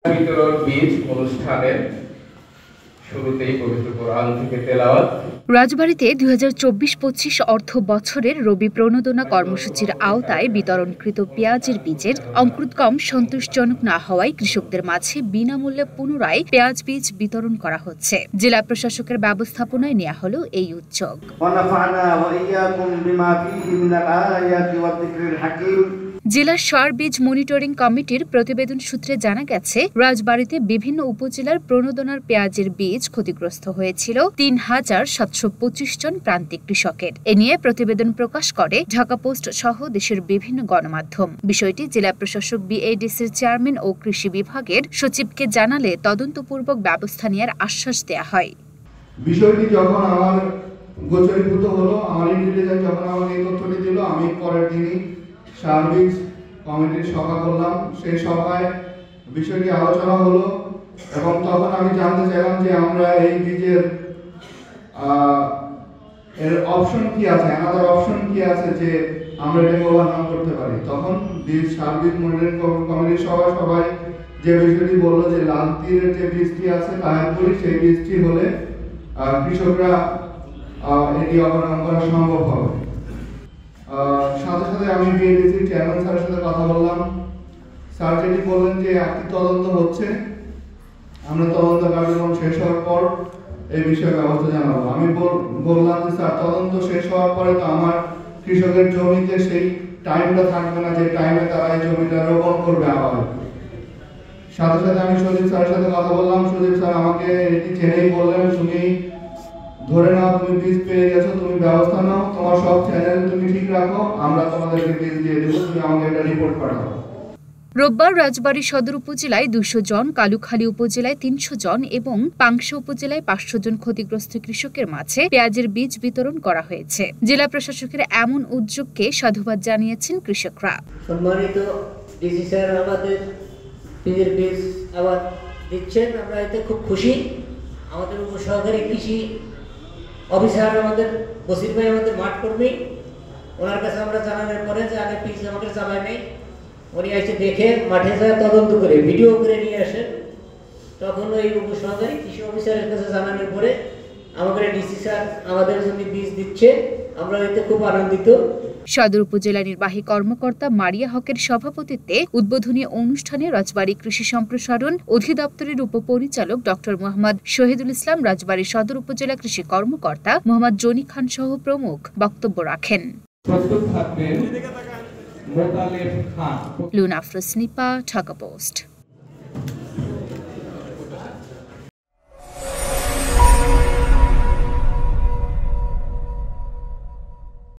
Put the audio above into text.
বিতরণ বীজ অনুষ্ঠানের শুরুতেই পবিত্র কোরআন থেকে তেলাওয়াত। রাজবাড়ীতে ২০২৪-২৫ অর্থ বছরের রবি প্রণোদনা কর্মসূচির আওতায় বিতরণকৃত পেঁয়াজের বীজের অঙ্কুরোদ্গম সন্তোষজনক না হওয়ায় কৃষকদের মাঝে বিনামূল্যে পুনরায় পেঁয়াজ বীজ বিতরণ করা হচ্ছে। জেলা প্রশাসকের ব্যবস্থাপনায় নেওয়া হলো এই উদ্যোগ। জেলা সার বীজ মনিটরিং কমিটির প্রতিবেদন সূত্রে জানা গেছে, রাজবাড়ীতে বিভিন্ন উপজেলার প্রণোদনার পেঁয়াজের বীজ ক্ষতিগ্রস্ত হয়েছিল ৩,৭২৫ জন প্রান্তিক কৃষকের। এ নিয়ে প্রতিবেদন প্রকাশ করে ঢাকা পোস্ট সহ দেশের বিভিন্ন গণমাধ্যম। বিষয়টি জেলা প্রশাসক বিএডিসির চেয়ারম্যান ও কৃষি বিভাগের সচিবকে জানালে তদন্তপূর্বক ব্যবস্থা নেওয়ার আশ্বাস দেওয়া হয়। বিষয়টি যখন আমার গোচরীভূত হলো, আমার ইন্টেলিজেন্স যখন আমাকে এই তথ্যটি দিল, আমি পরের দিনই সার্ভিস কমিটির সভা করলাম। সেই সভায় বিষয়টি আলোচনা হলো এবং তখন আমি জানতে চাইলাম যে আমরা এই বীজের এর অপশন কি আছে, আলাদা অপশন কি আছে যে আমরা এটাকে ওভারকাম করতে পারি। তখন বীজ সার্ভিস মনিটরিং কমিটির সবাই যে বিষয়টি বললো যে লাল তীরের যে বীজটি আছে তাহিরপুরি, সেই বীজটি হলে কৃষকরা এটি ওভারকাম করা সম্ভব হবে। সাথে সাথে আমি বিএডিসি চেয়ারম্যান স্যারের সাথে কথা বললাম। স্যার যেটি বললেন যে একটি তদন্ত হচ্ছে, আমরা তদন্ত কার্যক্রম শেষ হওয়ার পর এই বিষয়ে ব্যবস্থা জানাবো। আমি বললাম যে স্যার, তদন্ত শেষ হওয়ার পরে তো আমার কৃষকের জমিতে সেই টাইমটা থাকবে না যে টাইমে তারা এই জমিটা রোপণ করবে আবার। সাথে সাথে আমি সজীব স্যারের সাথে কথা বললাম। সজীব স্যার আমাকে এটি জেনেই বললেন, তুমি ধরে নাও তুমি বীজ পেয়ে গেছো, তুমি ব্যবস্থা নাও, তোমার সব চ্যানেল তুমি ঠিক রাখো, আমরা তোমাদেরকে বীজ দিয়ে দেবো, তুমি আমাকে একটা রিপোর্ট পাঠাও। রোববার রাজবাড়ী সদর উপজেলায় ২০০ জন, কালুখালী উপজেলায় ৩০০ জন এবং পাংশা উপজেলায় ৫০০ জন ক্ষতিগ্রস্ত কৃষকের মাঝে পেঁয়াজের বীজ বিতরণ করা হয়েছে। জেলা প্রশাসকের এমন উদ্যোগকে সাধুবাদ জানিয়েছেন কৃষকরা। সম্মানিত ডিসি স্যার আমাদের বীজের বীজ আবার দিচ্ছেন, আমরা এতে খুব খুশি। আমাদের উপসহকারী কৃষি অফিসার আমাদের বসির ভাই আমাদের মাঠ কর্মী, ওনার কাছে আমরা জানানোর পরে যে আগে বীজ আমাদের জানায় নেই, উনি এসে দেখে মাঠে যায় তদন্ত করে ভিডিও করে নিয়ে আসেন। তখন ওই উপসহকারী কৃষি অফিসারের কাছে জানানোর পরে আমাদের ডিসি স্যার আমাদের জন্য বীজ দিচ্ছে, আমরা এতে খুব আনন্দিত। সদর উপজেলা নির্বাহী কর্মকর্তা মারিয়া হকের সভাপতিত্বে উদ্বোধনী অনুষ্ঠানে রাজবাড়ী কৃষি সম্প্রসারণ অধিদপ্তরের উপপরিচালক ডক্টর মোহাম্মদ শহীদুল ইসলাম, রাজবাড়ী সদর উপজেলা কৃষি কর্মকর্তা মোহাম্মদ জনি খান সহ প্রমুখ বক্তব্য রাখেন। লুনা আফরোজ নিপা, ঢাকা পোস্ট।